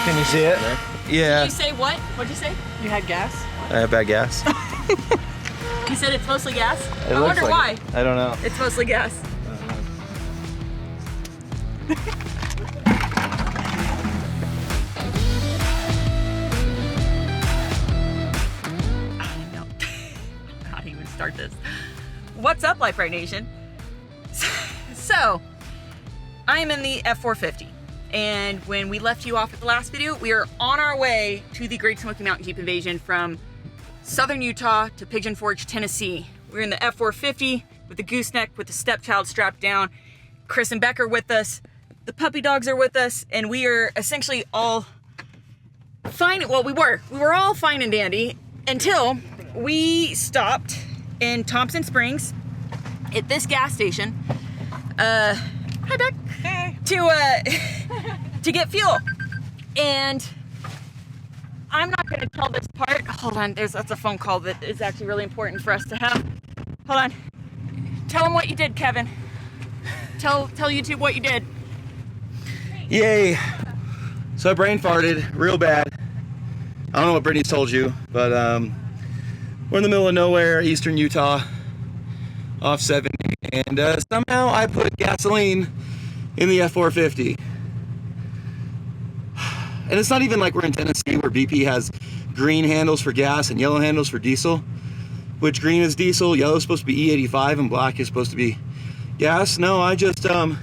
Can you see it? Yeah. Did you say what? What'd you say? You had gas? I have bad gas. You said it's mostly gas? It I wonder why. I don't know. It's mostly gas. I know. How to even start this. What's up, Brite Nation? So, I am in the F-450. And when we left you off at the last video, we are on our way to the Great Smoky Mountain Jeep Invasion from southern Utah to Pigeon Forge, Tennessee. We're in the F-450 with the gooseneck with the stepchild strapped down. Chris and Beck are with us. The puppy dogs are with us. And we are essentially all fine. Well, we were all fine and dandy until we stopped in Thompson Springs at this gas station. Hi, Beck. Hey. To get fuel. And I'm not going to tell this part. Hold on, that's a phone call that is actually really important for us to have. Hold on. Tell them what you did, Kevin. Tell YouTube what you did. Yay. So I brain farted real bad. I don't know what Brittany's told you, but we're in the middle of nowhere, eastern Utah, off 70, and somehow I put gasoline in the F-450. And it's not even like we're in Tennessee where BP has green handles for gas and yellow handles for diesel, which green is diesel, yellow is supposed to be E85, and black is supposed to be gas. No, I just, I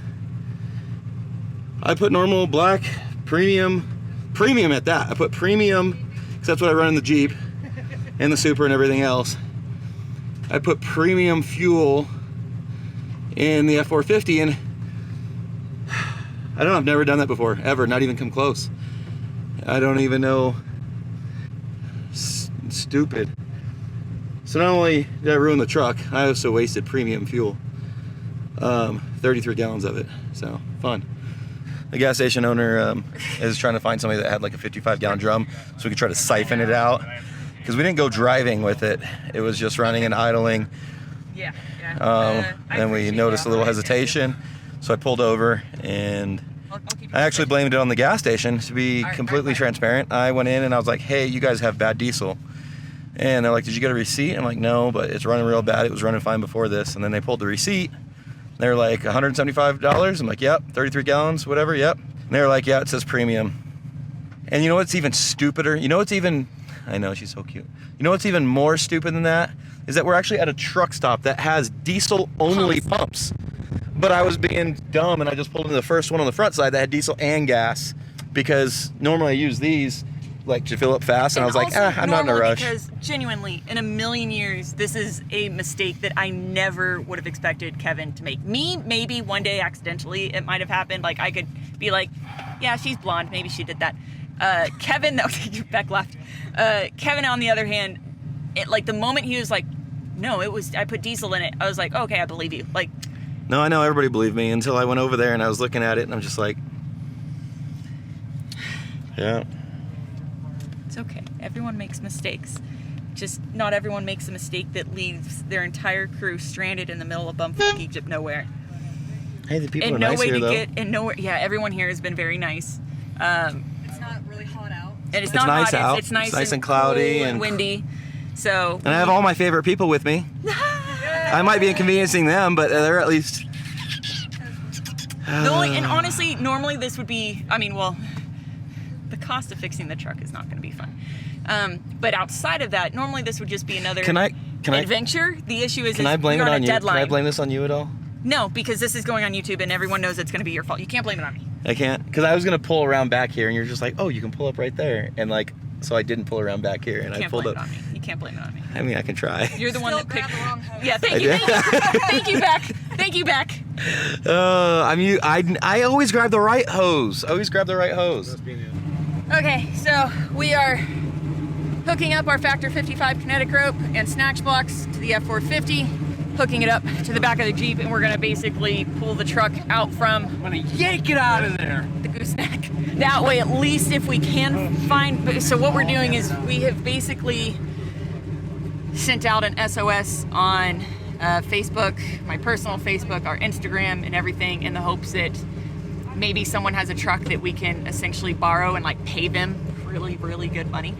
put normal black, premium at that. I put premium, because that's what I run in the Jeep, and the Super and everything else. I put premium fuel in the F-450, and I don't know, I've never done that before, ever, not even come close. I don't even know. Stupid. So not only did I ruin the truck, I also wasted premium fuel. 33 gallons of it, so fun. The gas station owner is trying to find somebody that had like a 55-gallon drum so we could try to siphon it out. Because we didn't go driving with it. It was just running and idling. Yeah. Then we noticed a little hesitation, so I pulled over, and I actually blamed it on the gas station. To be completely transparent, I went in and I was like, hey, you guys have bad diesel. And they're like, did you get a receipt? I'm like, no, but it's running real bad. It was running fine before this. And then they pulled the receipt. They're like, $175? I'm like, yep, 33 gallons, whatever, yep. And they're like, yeah, it says premium. And you know what's even stupider? You know what's even, I know, she's so cute. You know what's even more stupid than that? Is that we're actually at a truck stop that has diesel-only pumps. But I was being dumb, and I just pulled into the first one on the front side that had diesel and gas, because normally I use these like to fill up fast, and I was like, I'm not in a rush. Because genuinely, in a million years, this is a mistake that I never would have expected Kevin to make. Me, maybe one day accidentally it might have happened. Like I could be like, yeah, she's blonde, maybe she did that. Kevin, Beck left. Kevin, on the other hand, like the moment he was like, no, I put diesel in it, I was like, okay, I believe you. Like, no, I know everybody believed me until I went over there and I was looking at it and I'm just like, yeah. It's okay. Everyone makes mistakes. Just not everyone makes a mistake that leaves their entire crew stranded in the middle of bumfuck Egypt nowhere. Hey, the people are nice here, though. Yeah, everyone here has been very nice. It's not really hot out. And it's not nice hot. out. It's nice and cloudy cool and windy. So. And I have all my favorite people with me. I might be inconveniencing them, but they're at least. And honestly, normally this would be. I mean, well, the cost of fixing the truck is not going to be fun. But outside of that, normally this would just be another adventure. The issue is, can I blame it on you? Deadline. Can I blame this on you at all? No, because this is going on YouTube and everyone knows it's going to be your fault. You can't blame it on me. I can't, because I was going to pull around back here, and you're just like, oh, you can pull up right there, and like, so I didn't pull around back here, and I pulled up. You can't blame it on me. I mean, I can try. You're the one that picked the wrong hose. Yeah, thank you. Thank you, Beck. Thank you, Beck. I always grab the right hose. Okay, so we are hooking up our Factor 55 kinetic rope and snatch blocks to the F-450, hooking it up to the back of the Jeep, and we're gonna basically pull the truck out from. I'm gonna yank it out of there. The gooseneck. That way, at least if we can find. So what we're doing is we have basically sent out an SOS on Facebook, my personal Facebook, our Instagram, and everything, in the hopes that maybe someone has a truck that we can essentially borrow and like pay them really, really good money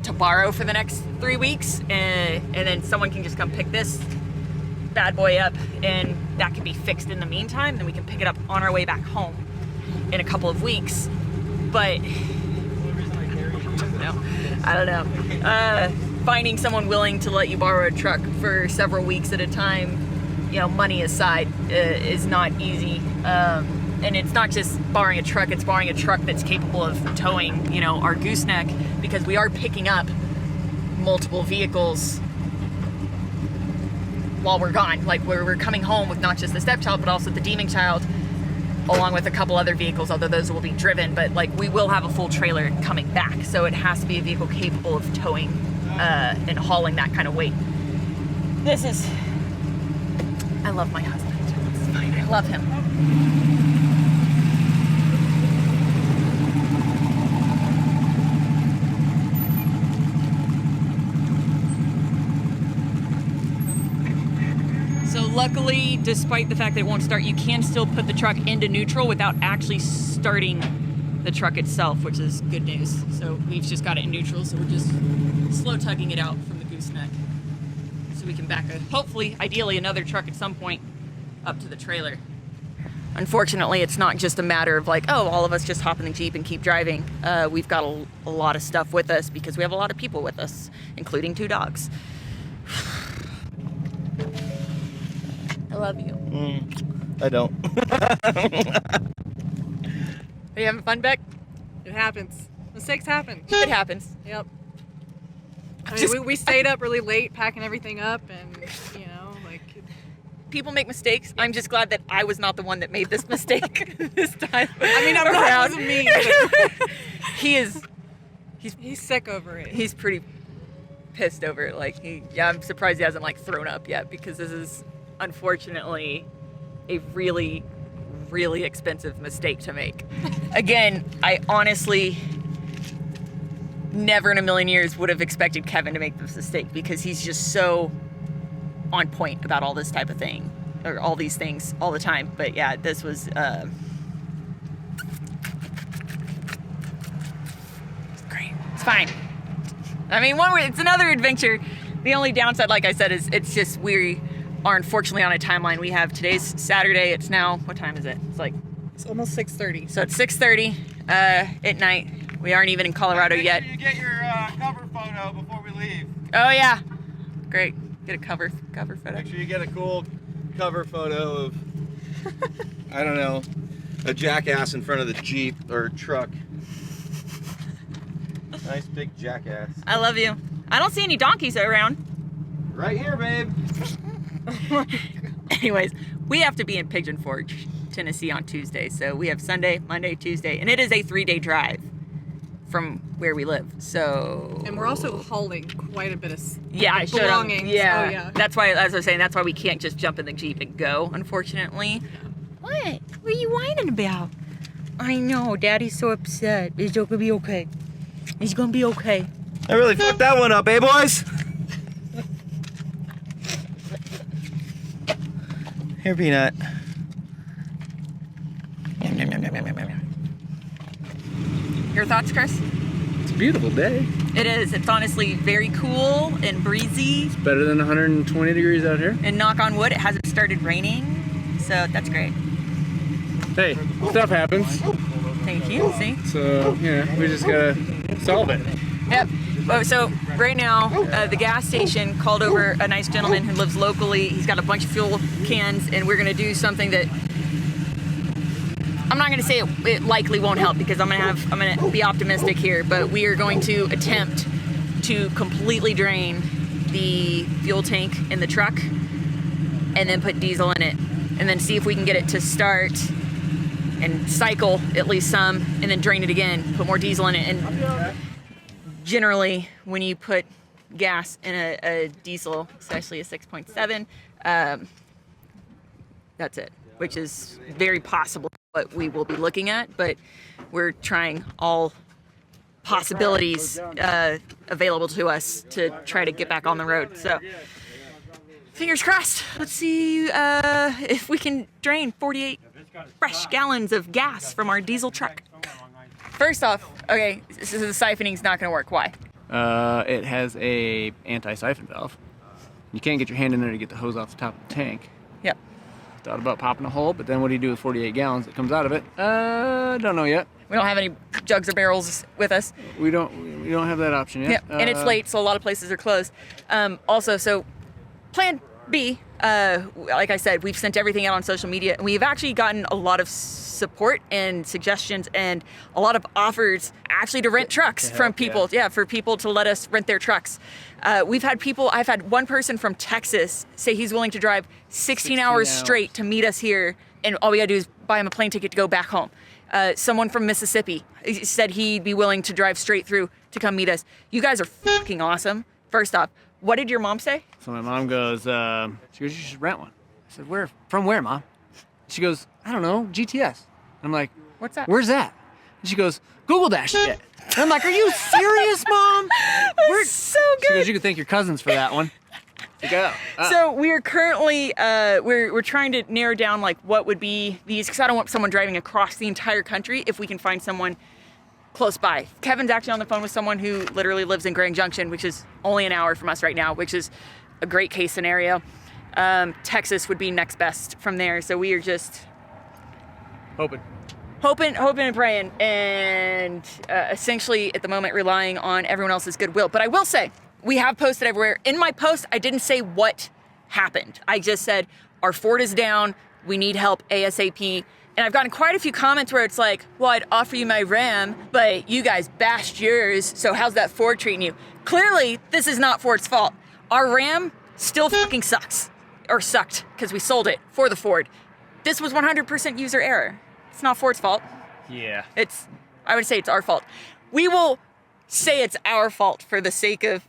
to borrow for the next 3 weeks, and then someone can just come pick this bad boy up, and that can be fixed in the meantime. Then we can pick it up on our way back home in a couple of weeks. But I don't know. Finding someone willing to let you borrow a truck for several weeks at a time, you know, money aside, is not easy. And it's not just borrowing a truck, it's borrowing a truck that's capable of towing, you know, our gooseneck, because we are picking up multiple vehicles while we're gone. Like we're coming home with not just the stepchild, but also the deeming child, along with a couple other vehicles, although those will be driven, but like we will have a full trailer coming back. So it has to be a vehicle capable of towing and hauling that kind of weight. I love my husband. It's fine. I love him. So luckily, despite the fact that it won't start, you can still put the truck into neutral without actually starting the truck itself, which is good news. So we've just got it in neutral, so we're just slow tugging it out from the gooseneck. So we can back hopefully, ideally, another truck at some point up to the trailer. Unfortunately, it's not just a matter of like, oh, all of us just hop in the Jeep and keep driving. We've got a lot of stuff with us because we have a lot of people with us, including 2 dogs. I love you. I don't. Are you having fun, Beck? It happens. Mistakes happen. It happens. Yep. I mean, we stayed up really late packing everything up, and you know, like People make mistakes. I'm just glad that I was not the one that made this mistake this time. I mean, I'm glad it wasn't me either. He's sick over it. He's pretty pissed over it. Like I'm surprised he hasn't like thrown up yet, because this is unfortunately a really, really expensive mistake to make. Again, I honestly never in a million years would have expected Kevin to make this mistake, because he's just so on point about all this type of thing, or all these things all the time. But yeah, this was it's great. It's fine. I mean, it's another adventure. The only downside, like I said, is it's just we are unfortunately on a timeline. We have today's Saturday. It's now, what time is it? It's almost 6:30. So it's 6:30 at night. We aren't even in Colorado yet. Make sure you get your cover photo before we leave. Oh yeah, great. Get a cover photo. Make sure you get a cool cover photo of, I don't know, a jackass in front of the Jeep or truck. Nice big jackass. I love you. I don't see any donkeys around. Right here, babe. Anyways, we have to be in Pigeon Forge, Tennessee on Tuesday. So we have Sunday, Monday, Tuesday, and it is a 3-day drive from where we live. So And we're also hauling quite a bit of I showed 'em. belongings. Yeah. Oh, yeah. That's why, as I was saying, that's why we can't just jump in the Jeep and go, unfortunately. What? What are you whining about? I know, Daddy's so upset. It's gonna be okay. It's gonna be okay. I really fucked that one up, eh, boys? Here, Peanut. Your thoughts, Chris? It's a beautiful day. It is. It's honestly very cool and breezy. It's better than 120 degrees out here. And knock on wood, it hasn't started raining. So that's great. Hey, stuff happens. Thank you. See? So, we just gotta solve it. Yep. So right now, the gas station called over a nice gentleman who lives locally. He's got a bunch of fuel cans, and we're gonna do something that I'm not gonna say it likely won't help, because I'm gonna be optimistic here, but we are going to attempt to completely drain the fuel tank in the truck and then put diesel in it, and then see if we can get it to start and cycle at least some, and then drain it again, put more diesel in it. And generally, when you put gas in a diesel, especially a 6.7, that's it, which is very possible what we will be looking at, but we're trying all possibilities available to us to try to get back on the road. So fingers crossed. Let's see if we can drain 48 fresh gallons of gas from our diesel truck. First off, okay, so the siphoning's not going to work. Why? It has a anti-siphon valve. You can't get your hand in there to get the hose off the top of the tank. Yep. Thought about popping a hole, but then what do you do with 48 gallons that comes out of it? Don't know yet. We don't have any jugs or barrels with us. We don't have that option yet. Yep. And it's late, so a lot of places are closed. Also, so plan B, like I said, we've sent everything out on social media, and we've actually gotten a lot of support and suggestions and a lot of offers actually to rent trucks from people. Yeah, for people to let us rent their trucks. I've had one person from Texas say he's willing to drive 16 hours straight to meet us here, and all we gotta do is buy him a plane ticket to go back home. Someone from Mississippi said he'd be willing to drive straight through to come meet us. You guys are fucking awesome. First off, what did your mom say? So my mom goes, you should rent one. I said, from where, Mom? She goes, I don't know, GTS. I'm like, what's that? Where's that? And she goes, Google Dash it. And I'm like, are you serious, Mom? That's so good. She goes, you can thank your cousins for that one. So we are currently we're trying to narrow down like what would be these, because I don't want someone driving across the entire country. If we can find someone close by. Kevin's actually on the phone with someone who literally lives in Grand Junction, which is only an hour from us right now, which is a great case scenario. Texas would be next best from there. So we are just hoping and praying, and essentially at the moment relying on everyone else's goodwill. But I will say, we have posted everywhere. In my post, I didn't say what happened. I just said, our Ford is down, we need help ASAP. And I've gotten quite a few comments where it's like, well, I'd offer you my Ram, but you guys bashed yours, so how's that Ford treating you? Clearly, this is not Ford's fault. Our Ram still fucking sucks. Or sucked, because we sold it for the Ford. This was 100% user error. It's not Ford's fault. Yeah. I would say it's our fault. We will say it's our fault for the sake of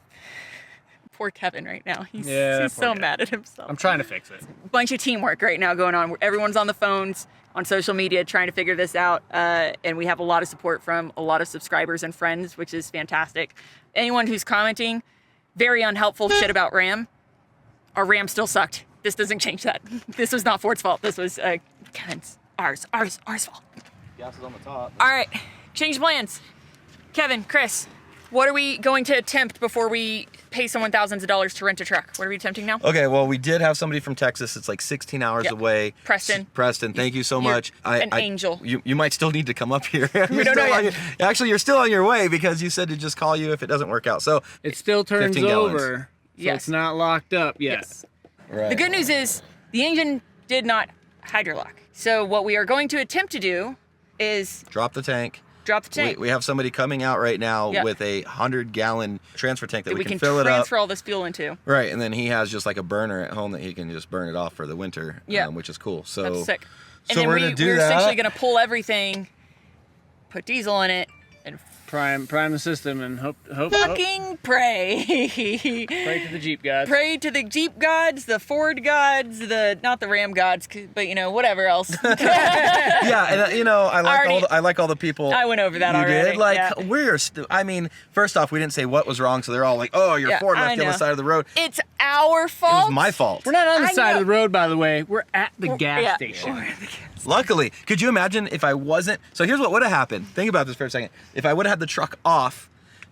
poor Kevin right now. He's so mad at himself. I'm trying to fix it. Bunch of teamwork right now going on. Everyone's on the phones, on social media, trying to figure this out. And we have a lot of support from a lot of subscribers and friends, which is fantastic. Anyone who's commenting very unhelpful shit about Ram, our Ram still sucked. This doesn't change that. This was not Ford's fault. This was Kevin's. Ours fault. Gas is on the top. All right, change plans. Kevin, Chris, what are we going to attempt before we pay someone thousands of dollars to rent a truck? What are we attempting now? Okay, well, we did have somebody from Texas. It's like 16 hours away. Preston, thank you so much. An angel. You might still need to come up here. We don't know yet. Actually, you're still on your way because you said to just call you if it doesn't work out. So it still turns 15 gallons. over. So it's not locked up yet. Yes. Right. The good news is the engine did not hydrolock. So what we are going to attempt to do is drop the tank. We have somebody coming out right now with a 100-gallon transfer tank that we can fill it up. Transfer all this fuel into. Right, and then he has just like a burner at home that he can just burn it off for the winter, which is cool. So that's sick. And then we're that. essentially going to pull everything, put diesel in it, and prime the system and hope. Fucking pray. Pray to the Jeep gods. Pray to the Jeep gods, the Ford gods, not the Ram gods, but whatever else. Yeah, and I like all the people. I went over that already. Did? First off, we didn't say what was wrong, so they're all like, "Oh, your Ford left you on the side of the road." It's our fault. It was my fault. We're not on the side of the road, by the way. We're at the gas station. Luckily, could you imagine if I wasn't? So here's what would have happened. Think about this for a second. If I would have had the truck off,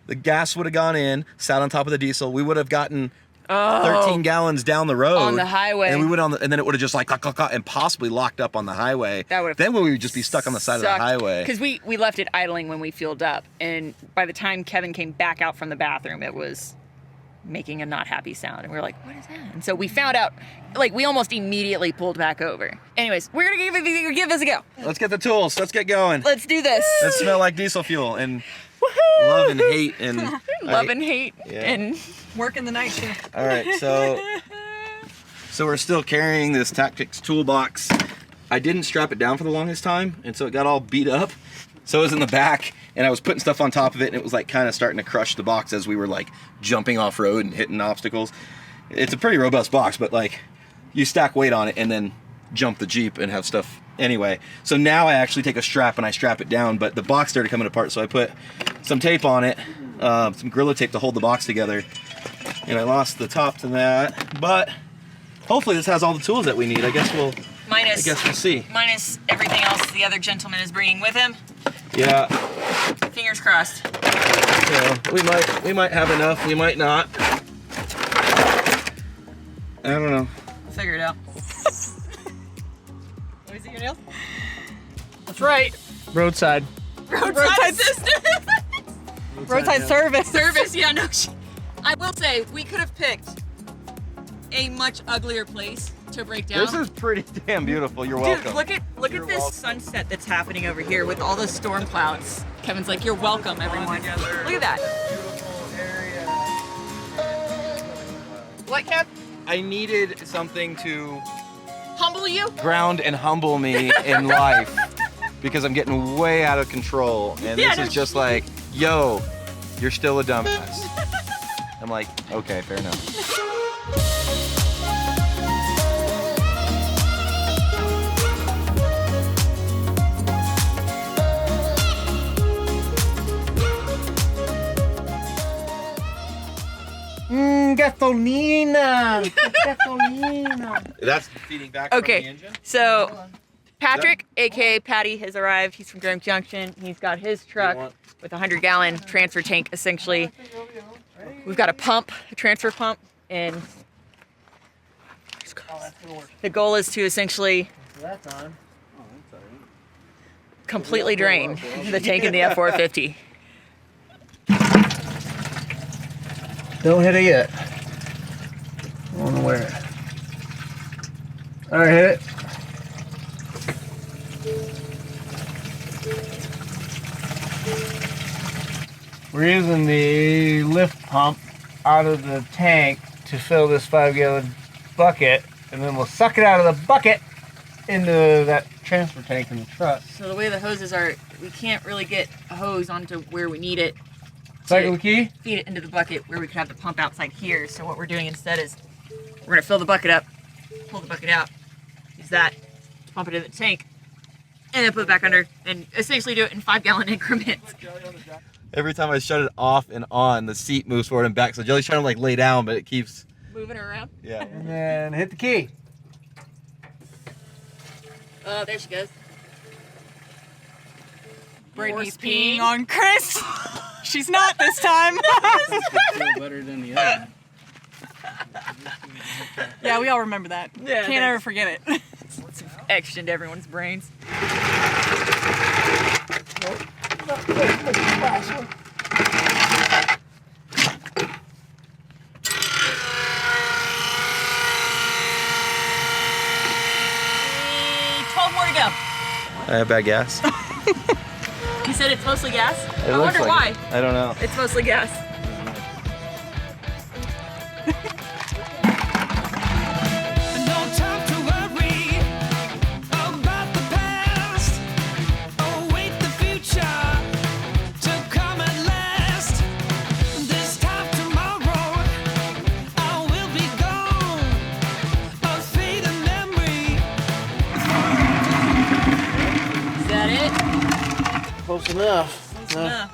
the gas would have gone in, sat on top of the diesel. We would have gotten 13 gallons down the road on the highway, and and then it would have just like and possibly locked up on the highway. Then we would just be stuck on the side of the highway. Because we left it idling when we fueled up, and by the time Kevin came back out from the bathroom, it was making a not happy sound, and we were like, what is that? And so we found out, we almost immediately pulled back over. Anyways, we're gonna give this a go. Let's get the tools. Let's get going. Let's do this. Let's smell like diesel fuel and woohoo! Love and hate and and working the night shift. All right, so we're still carrying this Tactics toolbox. I didn't strap it down for the longest time, and so it got all beat up. So it was in the back, and I was putting stuff on top of it, and it was kind of starting to crush the box as we were jumping off road and hitting obstacles. It's a pretty robust box, but you stack weight on it and then jump the Jeep and have stuff anyway. So now I actually take a strap and I strap it down, but the box started coming apart, so I put some tape on it, some Gorilla Tape to hold the box together, and I lost the top to that, but hopefully this has all the tools that we need. I guess we'll Minus, I guess we'll see. minus everything else the other gentleman is bringing with him. Yeah. Fingers crossed. So we might have enough. We might not. I don't know. We'll figure it out. Let me see your nails. That's right. Roadside. Roadside assistance. Roadside service. Service, yeah, no. I will say, we could have picked a much uglier place to break down. This is pretty damn beautiful. You're Dude, welcome. look at You're this welcome. sunset that's happening over here with all the storm clouds. Kevin's like, you're welcome, everyone. Look at that. What, Kev? I needed something to Humble you? ground and humble me in life because I'm getting way out of control. And Yeah, this no is just like, yo, you're still a dumbass. I'm like, okay, fair enough. Gasolina. Gasolina. That's feeding back from the Okay, engine? so Patrick, aka Patty, has arrived. He's from Graham Junction. He's got his truck with a 100-gallon transfer tank, essentially. We've got a pump, a transfer pump, and the goal is to essentially completely drain the tank in the F-450. Don't hit it yet. I don't know where. All right, hit it. We're using the lift pump out of the tank to fill this 5-gallon bucket, and then we'll suck it out of the bucket into that transfer tank in the truck. So the way the hoses are, we can't really get a hose onto where we need it. Cycle the key. Feed it into the bucket where we could have the pump outside here. So what we're doing instead is we're gonna fill the bucket up, pull the bucket out, use that to pump it in the tank, and then put it back under, and essentially do it in 5-gallon increments. Every time I shut it off and on, the seat moves forward and back. So Jelly's trying to like lay down, but it keeps. Moving her around. Yeah. And then hit the key. Oh, there she goes. Brittany's Horse peeing. peeing on Chris. She's not this time. Better than the other. Yeah, we all remember that. Yeah, Can't ever forget it. It's etched into everyone's brains. I have bad gas. He said it's mostly gas. It I looks wonder like why. it. I don't know. It's mostly gas. No time to worry about the past. Await the future to come at last. This time tomorrow, I will be gone. A fading memory. Is that it? Close enough. Yeah.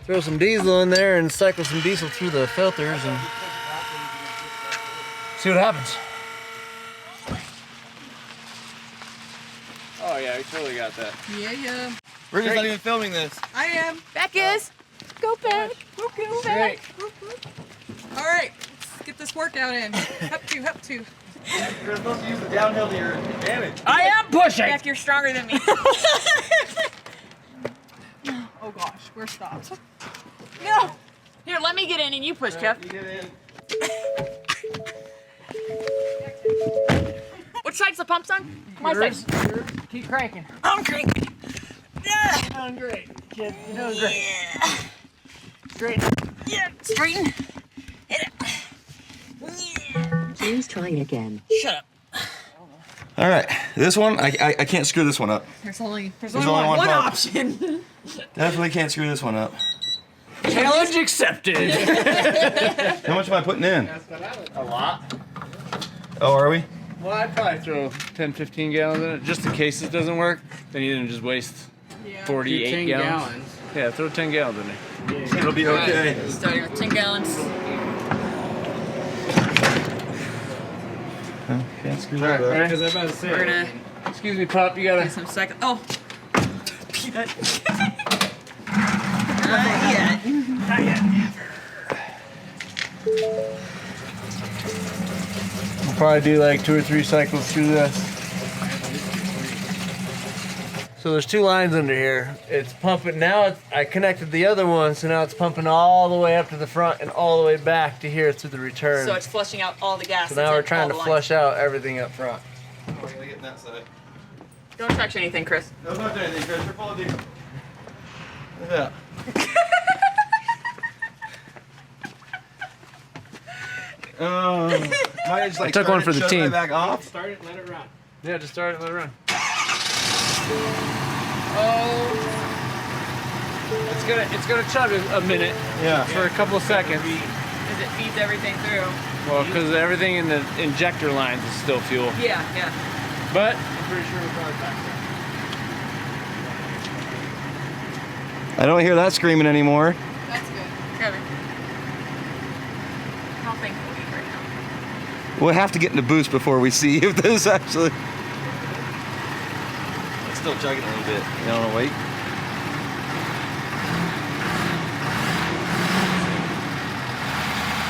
Throw some diesel in there and cycle some diesel through the filters and see what happens. Oh yeah, we totally got that. Yeah. We're just not even filming this. I am. Back is. Go back. Go back. All right, let's get this workout in. Up to. You're supposed to use the downhill to your advantage. I am pushing. Beck, you're stronger than me. Oh gosh, we're stopped. No. Here, let me get in and you push, Kev. You get in. Which side's the pump on? My side. Keep cranking. I'm cranking. Yeah. Doing great, kid. You're doing great. Yeah. Straight. Yeah. Straighten. Hit it. Yeah. Please try again. Shut up. All right, this one I can't screw this one up. There's only only one one pump. option. Definitely can't screw this one up. Challenge accepted. How much am I putting in? A lot. Oh, are we? Well, I'd probably throw 10, 15 gallons in it just in case it doesn't work. Then you didn't just waste 48 gallons. Yeah, throw 10 gallons in there. It'll be okay. Starting with 10 gallons. Can't screw Alright, that up. ready? Because I'm about to say. We're gonna Excuse me, pup. You do gotta. some second. Oh, peanut. Not yet. Not yet. We'll probably do like 2 or 3 cycles through this. So there's 2 lines under here. It's pumping now. I connected the other one, so now it's pumping all the way up to the front and all the way back to here to the return. So it's flushing out all the gas. So now we're trying to flush out everything up front. Oh, we're gonna get in that side. Don't touch anything, Chris. No, not doing anything, Chris. We're full of diesel. Yeah. Might just, like, I took one for the shut team. my back off. Start it, let it run. Yeah, just start it, let it run. Oh. It's gonna chug a minute. Yeah. For a couple of seconds. Because it feeds everything through. Well, because everything in the injector lines is still fuel. Yeah, yeah. But I'm pretty sure we're probably back there. I don't hear that screaming anymore. That's good. Kevin. How thankful are you right now? We'll have to get into boost before we see if this actually. It's still chugging a little bit. You don't want to wait?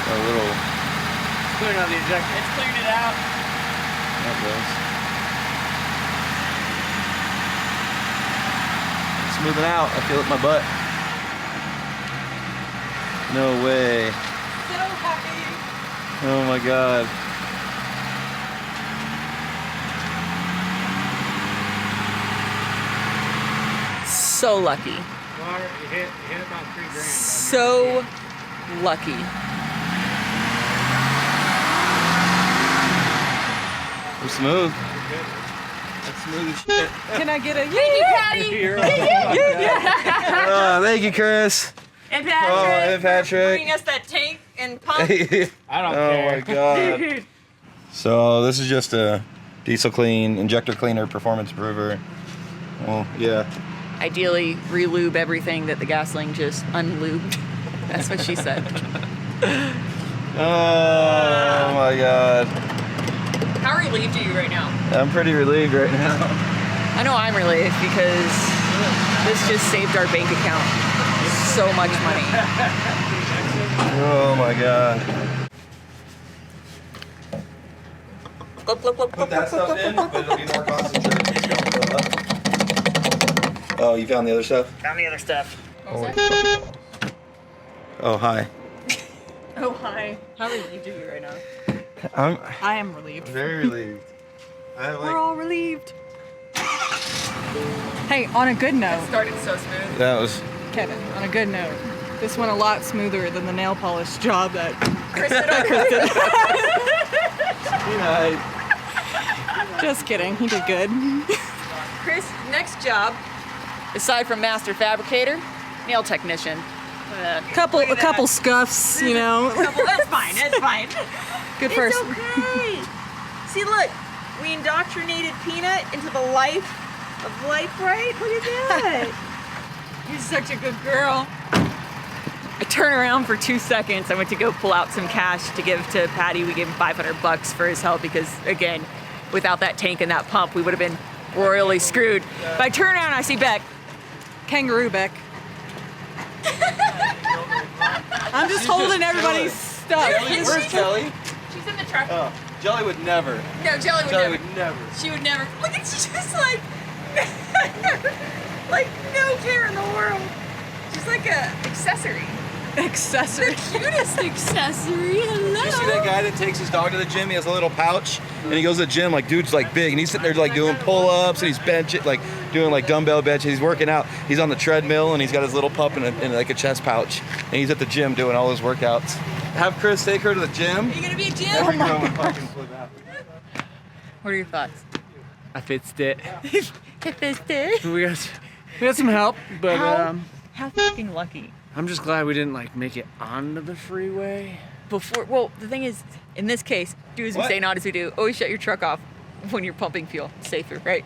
A little. Clearing out the injector. It's clearing it out. That does. It's moving out. I feel it in my butt. No way. So happy. Oh my god. So lucky. Water, you hit about $3,000. So lucky. We're smooth. That's smooth as shit. Can I get a Thank you, Patty. Oh, thank you, Chris. And Patrick. Oh, and For Patrick. bringing us that tank and pump. I don't care. Oh my god. So this is just a diesel clean, injector cleaner, performance improver. Well, yeah. Ideally, relube everything that the gasoline just unlubed. That's what she said. Oh my god. How relieved are you right now? I'm pretty relieved right now. I know I'm relieved because this just saved our bank account so much money. Oh my god. Glub, glub, glub, Put glub, that glub, stuff glub, in, glub, but it'll be more concentrated. Oh, you found the other stuff? Found the other stuff. Oh, hi. Oh, hi. How relieved are you right now? I am relieved. Very relieved. I have We're all relieved. Hey, on a good note, Started so smooth. that was. Kevin, on a good note, this went a lot smoother than the nail polish job that Chris did on Chris did. Just kidding, he did good. Chris, next job, aside from master fabricator, nail technician. A couple scuffs, you know. That's fine, that's fine. Good It's first. okay. See, look, we indoctrinated Peanut into the life of Lite, Brite. Look at that. You're such a good girl. I turn around for 2 seconds. I went to go pull out some cash to give to Patty. We gave him $500 for his help because, again, without that tank and that pump, we would have been royally screwed. But I turn around and I see Beck. Kangaroo Beck. I'm just holding everybody's stuff. Where's Jelly? She's in the truck. Oh, Jelly would never. No, Jelly would Jelly never. would never. She would never. Look at she's just like, like no care in the world. She's like a accessory. Accessory. Cutest accessory. Hello. You see that guy that takes his dog to the gym? He has a little pouch, and he goes to the gym. Like, dude's like big, and he's sitting there like doing pull-ups, and he's benching, like doing like dumbbell benches. He's working out. He's on the treadmill, and he's got his little pup in like a chest pouch, and he's at the gym doing all his workouts. Have Chris take her to the gym. Are you gonna be a Jim? Every girl would fucking flip out. What are your thoughts? I fixed it. This We got some help, but How fucking lucky. I'm just glad we didn't like make it onto the freeway. Well, the thing is, in this case, do as we What? say, not as we do. Always shut your truck off when you're pumping fuel. It's safer, right?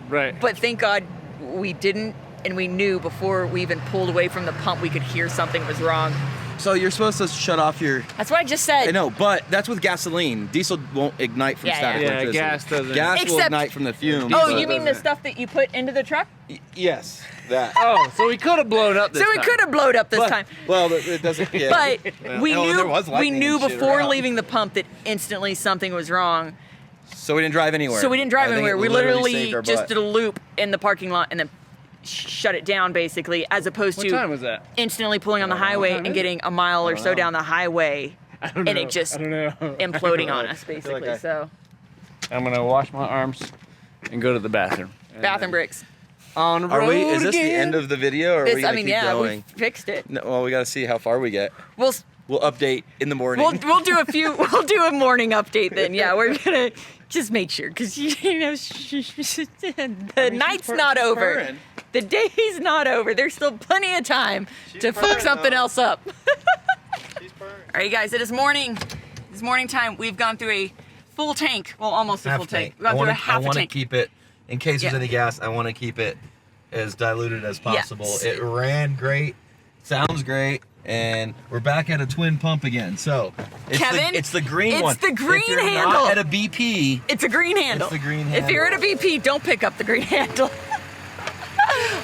Right. But thank God we didn't, and we knew before we even pulled away from the pump, we could hear something was wrong. So you're supposed to shut off your. That's what I just said. I know, but that's with gasoline. Diesel won't ignite from Yeah, static yeah. Yeah, electricity. gas doesn't. Gas will Except- ignite from the fumes. Oh, but- you mean the stuff that you put into the truck? Yes, that. Oh, so we could have blown up this So we time. could have blowed up this But- time. Well, it doesn't. Yeah. But we Oh, and there was knew lightning and shit before around. leaving the pump that instantly something was wrong. So we didn't drive anywhere. So we didn't drive I think anywhere. it We literally saved literally our just butt. did a loop in the parking lot and then shut it down basically, as opposed What to time was that? instantly pulling on the highway and getting a mile or so down the highway and it just imploding on us basically. So I'm gonna wash my arms and go to the bathroom. bathroom breaks. On the Are we? road Is this the again. end of the video, or are we This, gonna I mean, keep yeah, going? we fixed it. No, well, we gotta see how far we get. We'll We'll update in the morning. we'll do a morning update then. Yeah, we're gonna just make sure because you know the night's not over. purring. The day's not over. There's still plenty of time to fuck purring, something though. else up. She's purring. All right, you guys, it is morning. It's morning time. We've gone through a full tank. Well, almost a full tank. We've gone through a half a tank. keep it, in case there's Yeah. any gas, I want to keep it as diluted as possible. Yes. It ran great, sounds great, and we're back at a twin pump again. So, Kevin, it's the green it's one. the green if you're handle. Not at a BP. It's a green handle. the green If you're at a handle. BP, don't pick up the green handle.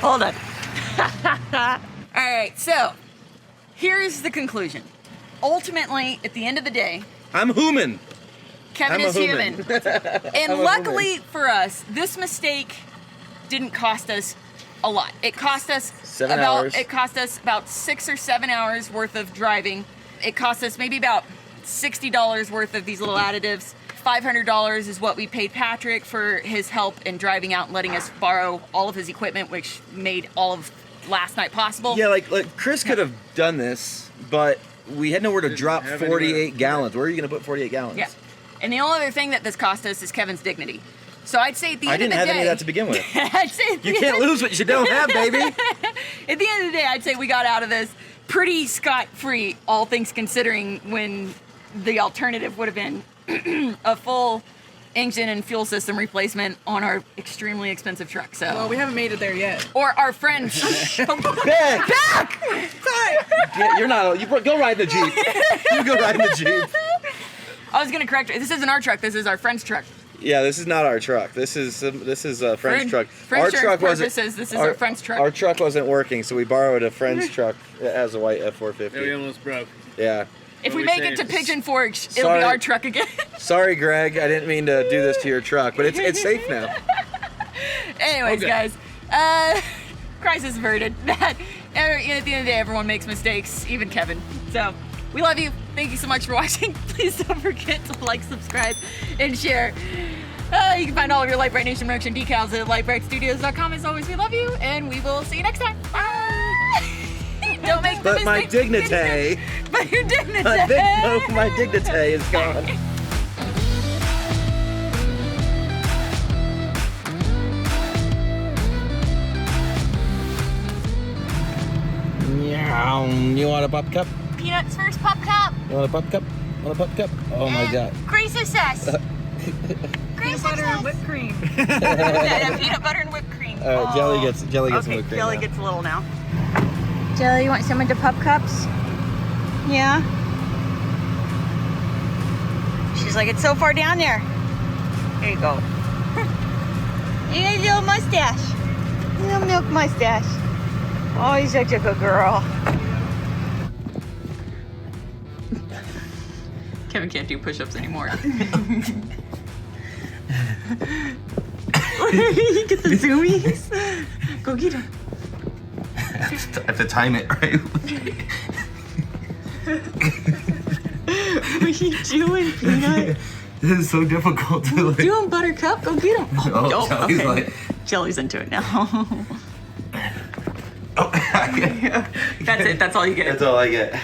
Hold on. All right, so here's the conclusion. Ultimately, at the end of the day, I'm human. Kevin I'm a is human. And I'm a luckily for us, this mistake didn't cost us a lot. It cost us 7 about hours. it cost us about 6 or 7 hours worth of driving. It cost us maybe about $60 worth of these little additives. $500 is what we paid Patrick for his help in driving out and letting us borrow all of his equipment, which made all of last night possible. Yeah, like Chris could have done this, but we had nowhere to drop have 48 anywhere. gallons. Where are you going to put 48 gallons? Yeah. And the only other thing that this cost us is Kevin's dignity. So I'd say at the I end didn't of have the any day, of that to begin with. I'd say at the You can't end- lose what you don't have, baby. At the end of the day, I'd say we got out of this pretty scot-free, all things considering, when the alternative would have been a full engine and fuel system replacement on our extremely expensive truck. So, Well, we haven't made it there yet. or our friends. Back! Yeah, you're not. You go ride the Jeep. You go ride the Jeep. I was gonna correct her. This isn't our truck. This is our friend's truck. Yeah, this is not our truck. This is a friend's truck. For Our insurance truck wasn't. purposes, this is our friend's truck. Our truck wasn't working, so we borrowed a friend's truck that has a white Yeah, we F-450. almost broke. Yeah. If What we we make saying? it to Pigeon Forge, it'll Sorry. be our truck again. Sorry, Greg. I didn't mean to do this to your truck, but it's safe now. Anyways, Okay. guys, crisis averted. At the end of the day, everyone makes mistakes, even Kevin. So, we love you. Thank you so much for watching. Please don't forget to like, subscribe, and share. You can find all of your Lite Brite Nation merch and decals at lightbrightstudios.com. As always, we love you, and we will see you next time. Bye. Don't make the But my mistake. dignity, But your dignity. my dignity is gone. You want a pop cup? Peanuts first, pop cup. You want a pop cup? Want a pop cup? Oh my god. Great success. Great Peanut butter and success. whipped cream. Yeah, peanut butter and whipped cream. Jelly gets some Okay, whipped cream. Jelly now. gets a little now. Jelly, you want some of the pup cups? Yeah. She's like, it's so far down there. There you go. You got a little mustache. Little milk mustache. Oh, you're such a good girl. Kevin can't do push-ups anymore. Get the zoomies. Go get him. I have to time it right. What are you doing, Peanut? This is so difficult to like. Doing Buttercup? Go get him. Oh, Jelly's okay. like- Jelly's into it now. Oh, That's it. That's all you get. That's all I get.